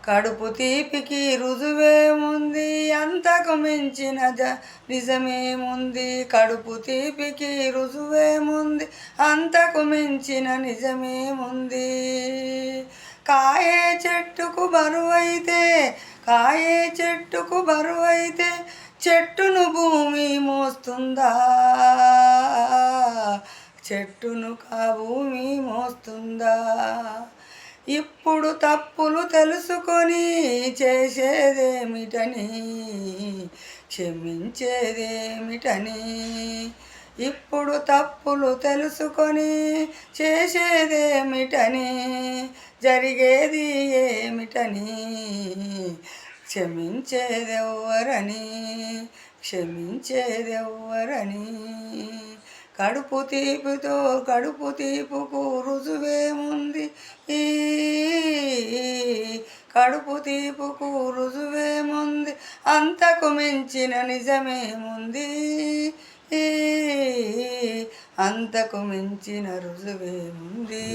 కడుపు తీపికి రుజువేముంది, అంతకు మించిన నిజమేముంది. కడుపు తీపికి రుజువేముంది, అంతకు మించిన నిజమేముంది. కాయే చెట్టుకు బరువైతే, కాయే చెట్టుకు బరువైతే చెట్టును భూమి మోస్తుందా? చెట్టును భూమి మోస్తుందా? ఇప్పుడు తప్పులు తెలుసుకొని చేసేదేమిటని, క్షమించేదేమిటని. ఇప్పుడు తప్పులు తెలుసుకొని చేసేదేమిటని, జరిగేది ఏమిటని, క్షమించేదెవ్వరని, క్షమించేదెవ్వరని. కడుపు తీపుకు రుజువేముంది, కడుపు తీపుకు రుజువేముంది, అంతకు మించిన నిజమేముంది. అంతకు మించిన రుజువేముంది.